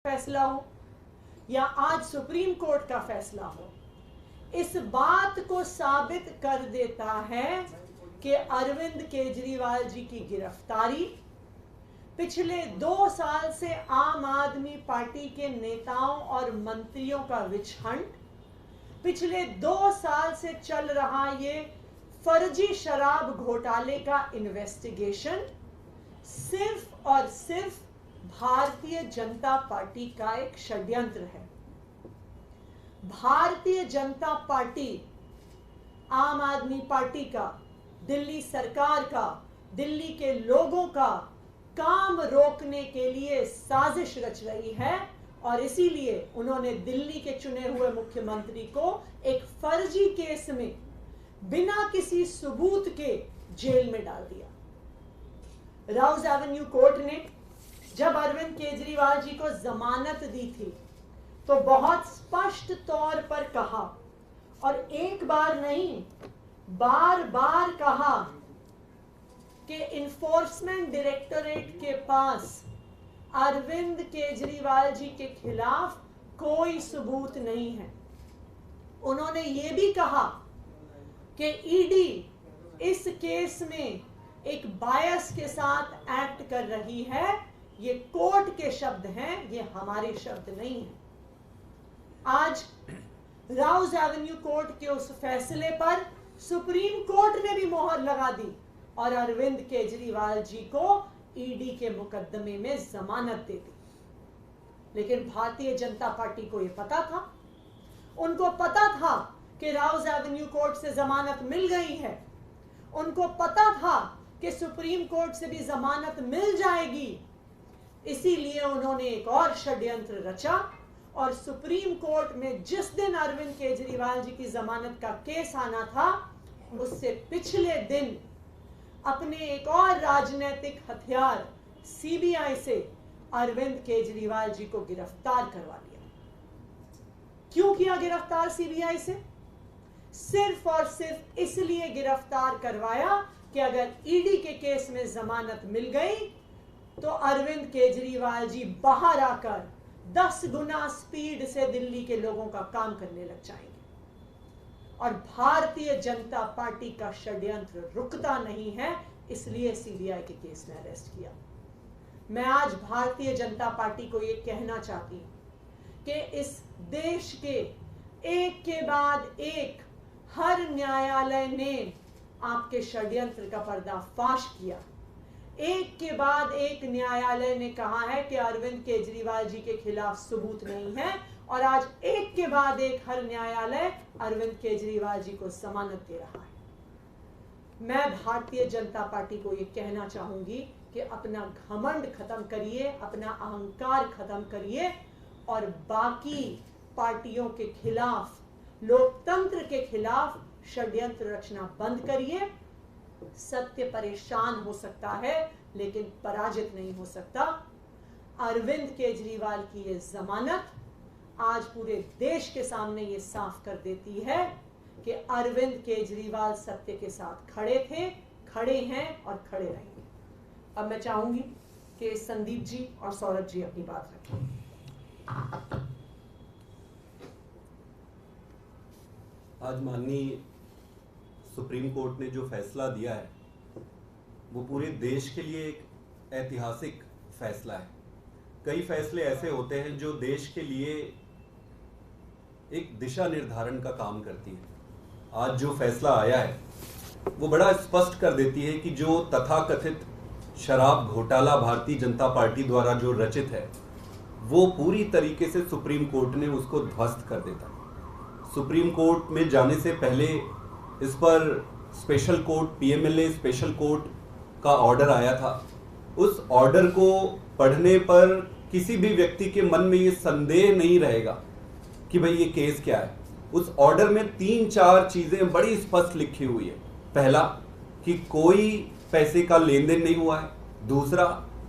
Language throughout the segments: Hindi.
फैसला हो या आज सुप्रीम कोर्ट का फैसला हो, इस बात को साबित कर देता है कि अरविंद केजरीवाल जी की गिरफ्तारी पिछले 2 साल से आम आदमी पार्टी के नेताओं और मंत्रियों का विच हंट, पिछले 2 साल से चल रहा ये फर्जी शराब घोटाले का इन्वेस्टिगेशन सिर्फ और सिर्फ भारतीय जनता पार्टी का एक षड्यंत्र है। भारतीय जनता पार्टी आम आदमी पार्टी का, दिल्ली सरकार का, दिल्ली के लोगों का काम रोकने के लिए साजिश रच रही है और इसीलिए उन्होंने दिल्ली के चुने हुए मुख्यमंत्री को एक फर्जी केस में बिना किसी सबूत के जेल में डाल दिया। राउज एवेन्यू कोर्ट ने जब अरविंद केजरीवाल जी को जमानत दी थी तो बहुत स्पष्ट तौर पर कहा, और एक बार नहीं बार बार कहा कि इन्फोर्समेंट डायरेक्टोरेट के पास अरविंद केजरीवाल जी के खिलाफ कोई सबूत नहीं है। उन्होंने ये भी कहा कि ईडी इस केस में एक बायस के साथ एक्ट कर रही है। ये कोर्ट के शब्द हैं, ये हमारे शब्द नहीं हैं। आज राउज एवेन्यू कोर्ट के उस फैसले पर सुप्रीम कोर्ट ने भी मोहर लगा दी और अरविंद केजरीवाल जी को ईडी के मुकदमे में जमानत दे दी। लेकिन भारतीय जनता पार्टी को यह पता था, उनको पता था कि राउज एवेन्यू कोर्ट से जमानत मिल गई है, उनको पता था कि सुप्रीम कोर्ट से भी जमानत मिल जाएगी। इसीलिए उन्होंने एक और षड्यंत्र रचा और सुप्रीम कोर्ट में जिस दिन अरविंद केजरीवाल जी की जमानत का केस आना था, उससे पिछले दिन अपने एक और राजनीतिक हथियार सीबीआई से अरविंद केजरीवाल जी को गिरफ्तार करवा लिया। क्यों किया गिरफ्तार सीबीआई से? सिर्फ और सिर्फ इसलिए गिरफ्तार करवाया कि अगर ईडी के केस में जमानत मिल गई तो अरविंद केजरीवाल जी बाहर आकर 10 गुना स्पीड से दिल्ली के लोगों का काम करने लग जाएंगे। और भारतीय जनता पार्टी का षड्यंत्र रुकता नहीं है, इसलिए सीबीआई के केस में अरेस्ट किया। मैं आज भारतीय जनता पार्टी को यह कहना चाहती हूं कि इस देश के एक के बाद एक हर न्यायालय ने आपके षड्यंत्र का पर्दाफाश किया। एक के बाद एक न्यायालय ने कहा है कि अरविंद केजरीवाल जी के खिलाफ सबूत नहीं है और आज एक के बाद एक हर न्यायालय अरविंद केजरीवाल जी को जमानत दे रहा है। मैं भारतीय जनता पार्टी को यह कहना चाहूंगी कि अपना घमंड खत्म करिए, अपना अहंकार खत्म करिए और बाकी पार्टियों के खिलाफ, लोकतंत्र के खिलाफ षड्यंत्र रचना बंद करिए। सत्य परेशान हो सकता है लेकिन पराजित नहीं हो सकता। अरविंद केजरीवाल की ये जमानत आज पूरे देश के सामने ये साफ कर देती है कि अरविंद केजरीवाल सत्य के साथ खड़े थे, खड़े हैं और खड़े रहेंगे। अब मैं चाहूंगी कि संदीप जी और सौरभ जी अपनी बात रखें। आज माननीय सुप्रीम कोर्ट ने जो फैसला दिया है वो पूरे देश के लिए एक ऐतिहासिक फैसला है। कई फैसले ऐसे होते हैं जो देश के लिए एक दिशा निर्धारण का काम करती है। आज जो फैसला आया है वो बड़ा स्पष्ट कर देती है कि जो तथाकथित शराब घोटाला भारतीय जनता पार्टी द्वारा जो रचित है वो पूरी तरीके से सुप्रीम कोर्ट ने उसको ध्वस्त कर देता है। सुप्रीम कोर्ट में जाने से पहले इस पर special court, PMLA special court का ऑर्डर आया था। उस ऑर्डर को पढ़ने पर किसी भी व्यक्ति के मन में ये संदेह नहीं रहेगा कि भाई ये केस क्या है। उस ऑर्डर में 3-4 चीजें बड़ी स्पष्ट लिखी हुई है। पहला कि कोई पैसे का लेन देन नहीं हुआ है। दूसरा,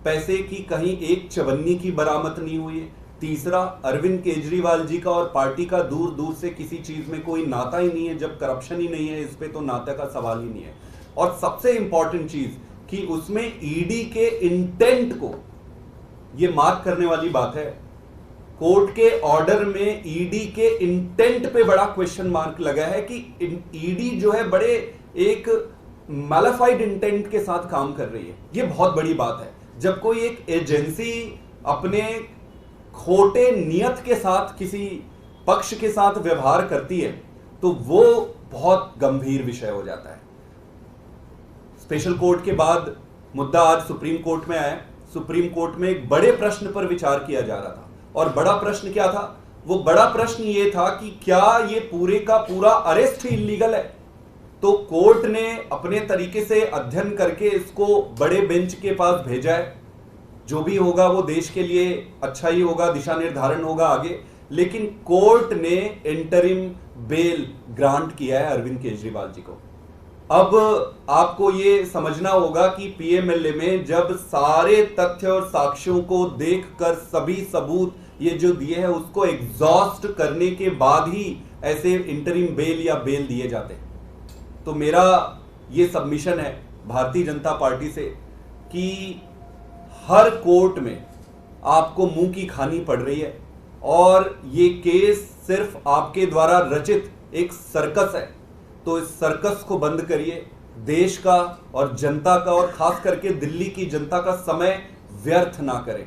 पैसे की कहीं एक चवन्नी की बरामद नहीं हुई है। तीसरा, अरविंद केजरीवाल जी का और पार्टी का दूर दूर से किसी चीज में कोई नाता ही नहीं है। जब करप्शन ही नहीं है इस पे तो नाते का सवाल ही नहीं है। और सबसे इंपॉर्टेंट चीज कि उसमें ईडी के इंटेंट को ये मार्क करने वाली बात है कोर्ट के ऑर्डर में ईडी के इंटेंट पे बड़ा क्वेश्चन मार्क लगा है कि ईडी जो है बड़े एक मैलिफाइड इंटेंट के साथ काम कर रही है। ये बहुत बड़ी बात है। जब कोई एक एजेंसी अपने खोटे नियत के साथ किसी पक्ष के साथ व्यवहार करती है तो वो बहुत गंभीर विषय हो जाता है। स्पेशल कोर्ट के बाद मुद्दा आज सुप्रीम कोर्ट में आया। सुप्रीम कोर्ट में एक बड़े प्रश्न पर विचार किया जा रहा था, और बड़ा प्रश्न क्या था? वो बड़ा प्रश्न ये था कि क्या ये पूरे का पूरा अरेस्ट ही इलीगल है? तो कोर्ट ने अपने तरीके से अध्ययन करके इसको बड़े बेंच के पास भेजा है। जो भी होगा वो देश के लिए अच्छा ही होगा, दिशा निर्धारण होगा आगे। लेकिन कोर्ट ने इंटरिम बेल ग्रांट किया है अरविंद केजरीवाल जी को। अब आपको ये समझना होगा कि पीएमएलए में जब सारे तथ्य और साक्ष्यों को देखकर सभी सबूत ये जो दिए हैं उसको एग्जॉस्ट करने के बाद ही ऐसे इंटरिम बेल या बेल दिए जाते हैं। तो मेरा ये सबमिशन है भारतीय जनता पार्टी से कि हर कोर्ट में आपको मुंह की खानी पड़ रही है, और ये केस सिर्फ आपके द्वारा रचित एक सर्कस है। तो इस सर्कस को बंद करिए। देश का और जनता का और खास करके दिल्ली की जनता का समय व्यर्थ ना करें।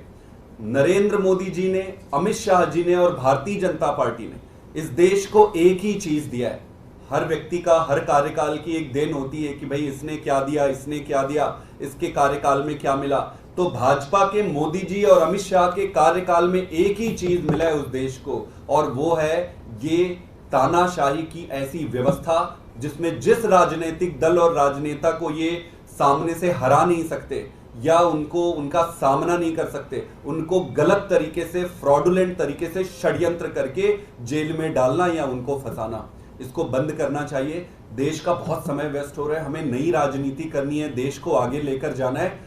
नरेंद्र मोदी जी ने, अमित शाह जी ने और भारतीय जनता पार्टी ने इस देश को एक ही चीज दिया है। हर व्यक्ति का हर कार्यकाल की एक देन होती है कि भाई इसने क्या दिया, इसने क्या दिया, इसके कार्यकाल में क्या मिला। तो भाजपा के मोदी जी और अमित शाह के कार्यकाल में एक ही चीज मिला है उस देश को, और वो है ये तानाशाही की ऐसी व्यवस्था जिसमें जिस राजनीतिक दल और राजनेता को ये सामने से हरा नहीं सकते या उनका सामना नहीं कर सकते, उनको गलत तरीके से, फ्रॉडुलेंट तरीके से षड्यंत्र करके जेल में डालना या उनको फंसाना, इसको बंद करना चाहिए। देश का बहुत समय वेस्ट हो रहा है। हमें नई राजनीति करनी है, देश को आगे लेकर जाना है।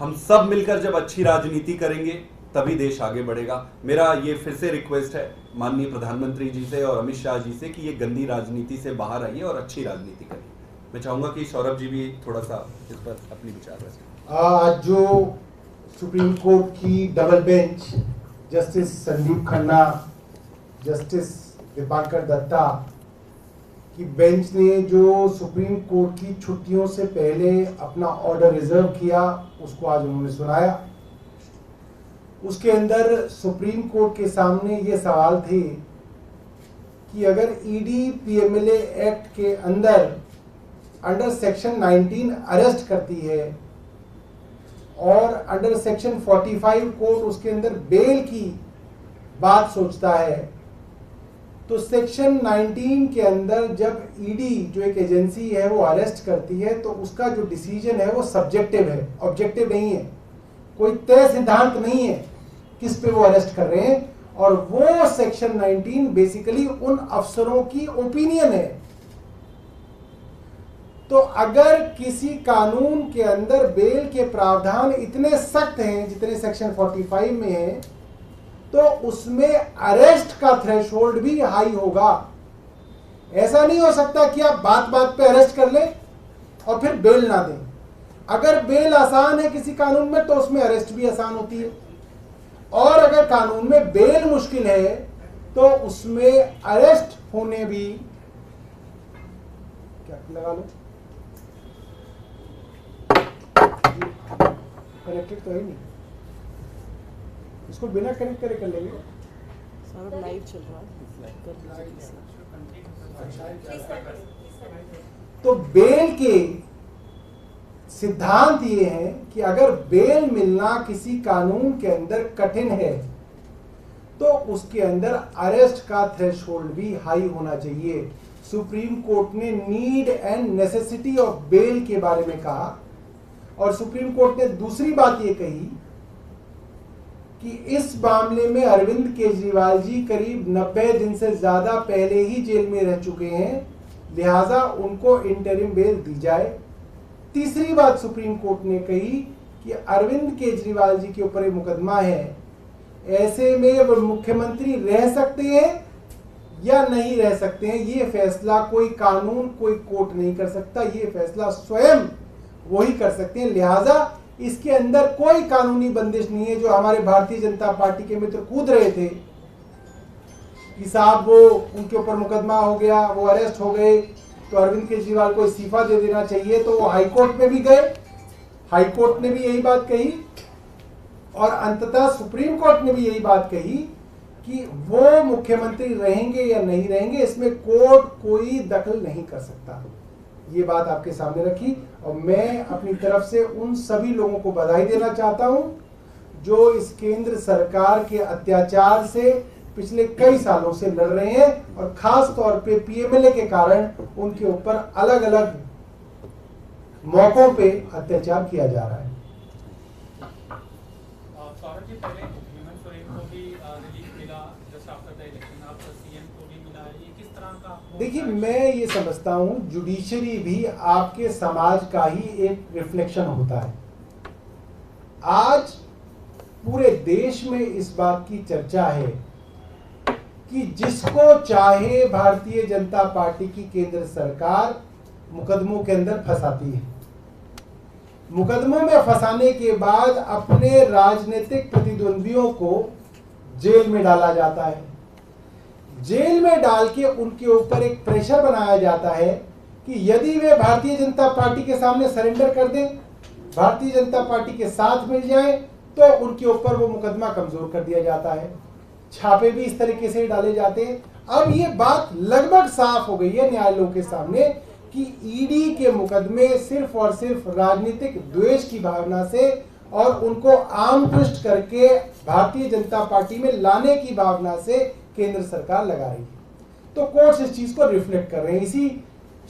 हम सब मिलकर जब अच्छी राजनीति करेंगे तभी देश आगे बढ़ेगा। मेरा ये फिर से रिक्वेस्ट है माननीय प्रधानमंत्री जी से और अमित शाह जी से कि ये गंदी राजनीति से बाहर आइए और अच्छी राजनीति करिए। मैं चाहूंगा कि सौरभ जी भी थोड़ा सा इस पर अपनी विचार रखें। आज जो सुप्रीम कोर्ट की double bench justice Sandeep Khanna, justice Dipankar Datta की बेंच ने जो सुप्रीम कोर्ट की छुट्टियों से पहले अपना ऑर्डर रिजर्व किया, उसको आज उन्होंने सुनाया। उसके अंदर सुप्रीम कोर्ट के सामने ये सवाल थे कि अगर ईडी पीएमएलए एक्ट के अंडर सेक्शन 19 अरेस्ट करती है और अंडर सेक्शन 45 कोर्ट उसके अंदर बेल की बात सोचता है, तो सेक्शन 19 के अंदर जब ईडी जो एक एजेंसी है वो अरेस्ट करती है तो उसका जो डिसीजन है वो सब्जेक्टिव है, ऑब्जेक्टिव नहीं है। कोई तय सिद्धांत नहीं है किस पे वो अरेस्ट कर रहे हैं, और वो सेक्शन 19 बेसिकली उन अफसरों की ओपिनियन है। तो अगर किसी कानून के अंदर बेल के प्रावधान इतने सख्त हैं जितने सेक्शन 45 में है, तो उसमें अरेस्ट का थ्रेशोल्ड भी हाई होगा। ऐसा नहीं हो सकता कि आप बात बात पे अरेस्ट कर लें और फिर बेल ना दें। अगर बेल आसान है किसी कानून में तो उसमें अरेस्ट भी आसान होती है, और अगर कानून में बेल मुश्किल है तो उसमें अरेस्ट होने भी, क्या लगा लो, कनेक्टेड तो है नहीं, इसको बिना कनेक्ट करे कर लेंगे। सौरभ लाइव चल रहा है। तो बेल के सिद्धांत ये है कि अगर बेल मिलना किसी कानून के अंदर कठिन है तो उसके अंदर अरेस्ट का थ्रेशोल्ड भी हाई होना चाहिए। सुप्रीम कोर्ट ने need and necessity of bail के बारे में कहा, और सुप्रीम कोर्ट ने दूसरी बात ये कही कि इस मामले में अरविंद केजरीवाल जी करीब 90 दिन से ज्यादा पहले ही जेल में रह चुके हैं, लिहाजा उनको इंटरिम बेल दी जाए। तीसरी बात सुप्रीम कोर्ट ने कही कि अरविंद केजरीवाल जी के ऊपर एक मुकदमा है, ऐसे में वो मुख्यमंत्री रह सकते हैं या नहीं रह सकते हैं, ये फैसला कोई कानून, कोई कोर्ट नहीं कर सकता, ये फैसला स्वयं वही कर सकते हैं। लिहाजा इसके अंदर कोई कानूनी बंदिश नहीं है। जो हमारे भारतीय जनता पार्टी के मित्र कूद रहे थे कि साहब वो उनके ऊपर मुकदमा हो गया, वो अरेस्ट हो गए, तो अरविंद केजरीवाल को इस्तीफा दे देना चाहिए, तो वो हाईकोर्ट में भी गए, हाईकोर्ट ने भी यही बात कही और अंततः सुप्रीम कोर्ट ने भी यही बात कही कि वो मुख्यमंत्री रहेंगे या नहीं रहेंगे इसमें कोर्ट कोई दखल नहीं कर सकता। ये बात आपके सामने रखी और मैं अपनी तरफ से उन सभी लोगों को बधाई देना चाहता हूं जो इस केंद्र सरकार के अत्याचार से पिछले कई सालों से लड़ रहे हैं और खास तौर पे पीएमएलए के कारण उनके ऊपर अलग अलग मौकों पे अत्याचार किया जा रहा है। सौरभ जी, पहले हेमंत सोरेन को भी रिलीफ मिला जस्ट आफ्टर द इलेक्शन, अब सीएम को भी मिला है, ये किस तरह का? देखिए, मैं ये समझता हूं जुडिशरी भी आपके समाज का ही एक रिफ्लेक्शन होता है। आज पूरे देश में इस बात की चर्चा है कि जिसको चाहे भारतीय जनता पार्टी की केंद्र सरकार मुकदमों के अंदर फंसाती है। मुकदमों में फंसाने के बाद अपने राजनीतिक प्रतिद्वंदियों को जेल में डाला जाता है। जेल में डाल के उनके ऊपर एक प्रेशर बनाया जाता है कि यदि वे भारतीय जनता पार्टी के सामने सरेंडर कर दें, भारतीय जनता पार्टी के साथ मिल जाएं, तो उनके ऊपर वो मुकदमा कमजोर कर दिया जाता है। छापे भी इस तरीके से डाले जाते हैं। अब ये बात लगभग साफ हो गई है न्यायालयों के सामने कि ईडी के मुकदमे सिर्फ और सिर्फ राजनीतिक द्वेष की भावना से और उनको आम पृष्ठ करके भारतीय जनता पार्टी में लाने की भावना से केंद्र सरकार लगा रही है। तो कोर्ट्स इस चीज को रिफ्लेक्ट कर रहे हैं। इसी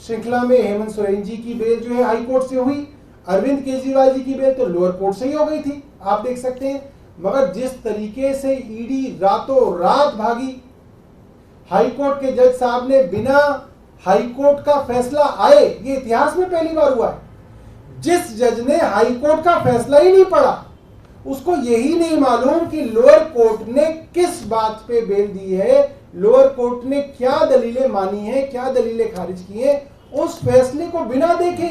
श्रृंखला में हेमंत सोरेन जी की बेल जो है हाई कोर्ट से हुई, अरविंद केजरीवाल जी की बेल तो लोअर कोर्ट से ही हो गई थी, आप देख सकते हैं। मगर जिस तरीके से ईडी रातों रात भागी, हाईकोर्ट के जज साहब ने बिना हाईकोर्ट का फैसला आए, ये इतिहास में पहली बार हुआ है। जिस जज ने हाईकोर्ट का फैसला ही नहीं पढ़ा, उसको यही नहीं मालूम कि लोअर कोर्ट ने किस बात पे बेल दी है, लोअर कोर्ट ने क्या दलीलें मानी है, क्या दलीलें खारिज की है, उस फैसले को बिना देखे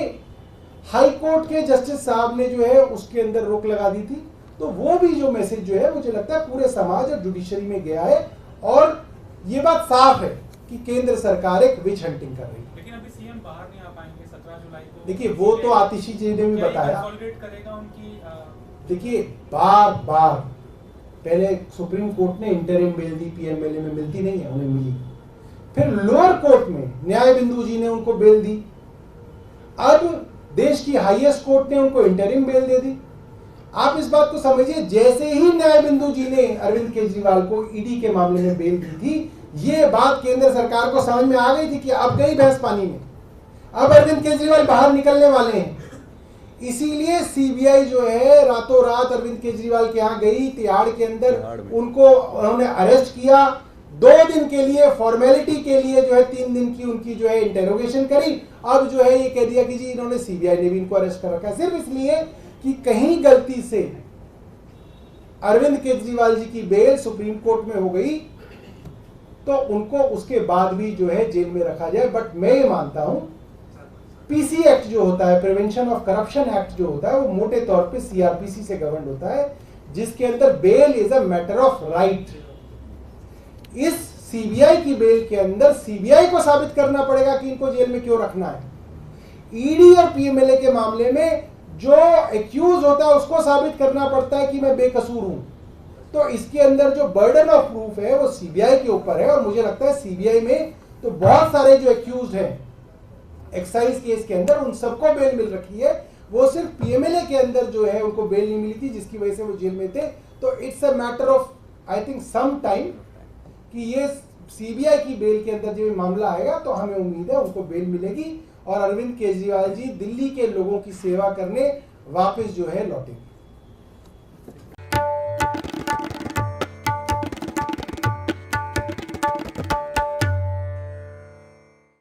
हाईकोर्ट के जस्टिस साहब ने जो है उसके अंदर रोक लगा दी थी। तो वो भी जो मैसेज जो है मुझे लगता है पूरे समाज और जुडिशरी में गया है और ये बात साफ है कि केंद्र सरकार एक विच हंटिंग कर रही है। लेकिन अभी सीएम बाहर नहीं आ पाएंगे 17 जुलाई को। देखिए, वो तो आतिशी जी ने भी बताया। करेगा उनकी देखिए, बार बार पहले सुप्रीम कोर्ट ने इंटरिम बेल दी, पीएमएलए में मिलती नहीं है, उन्हें मिली। फिर लोअर कोर्ट में न्याय बिंदु जी ने उनको बेल दी। अब देश की हाईएस्ट कोर्ट ने उनको इंटरिम बेल दे दी। आप इस बात को समझिए, जैसे ही न्याय बिंदु जी ने अरविंद केजरीवाल को ईडी के मामले में बेल दी थी, ये बात केंद्र सरकार को समझ में आ गई थी कि अब गई भैंस पानी में, अब अरविंद केजरीवाल बाहर निकलने वाले हैं। इसीलिए सीबीआई जो है रातों रात अरविंद केजरीवाल के यहाँ गई, तिहाड़ के अंदर उनको उन्होंने अरेस्ट किया। 2 दिन के लिए फॉर्मेलिटी के लिए जो है 3 दिन की उनकी जो है इंटेरोगेशन करी। अब जो है ये कह दिया कि जी इन्होंने, सीबीआई ने भी इनको अरेस्ट कर रखा है सिर्फ इसलिए कि कहीं गलती से अरविंद केजरीवाल जी की बेल सुप्रीम कोर्ट में हो गई तो उनको उसके बाद भी जो है जेल में रखा जाए। बट मैं ये मानता हूं पीसी एक्ट जो होता है, प्रिवेंशन ऑफ करप्शन एक्ट जो होता है, वो मोटे तौर पे सीआरपीसी से गवर्न होता है, जिसके अंदर bail is a matter of right. इस सीबीआई की बेल के अंदर सीबीआई को साबित करना पड़ेगा कि इनको जेल में क्यों रखना है। ईडी और पीएमएलए के मामले में जो एक्यूज होता है उसको साबित करना पड़ता है कि मैं बेकसूर हूं। तो इसके अंदर जो बर्डन ऑफ प्रूफ है वो सीबीआई के ऊपर है और मुझे लगता है सीबीआई में तो बहुत सारे जो एक्यूज हैं एक्साइज केस के अंदर, उन सबको बेल मिल रखी है। वो सिर्फ पीएमएलए के अंदर जो है उनको बेल नहीं मिली थी, जिसकी वजह से वो जेल में थे। तो it's a matter of I think some time कि ये सीबीआई की बेल के अंदर जब मामला आएगा तो हमें उम्मीद है उनको बेल मिलेगी और अरविंद केजरीवाल जी दिल्ली के लोगों की सेवा करने वापस जो है लौटेंगे।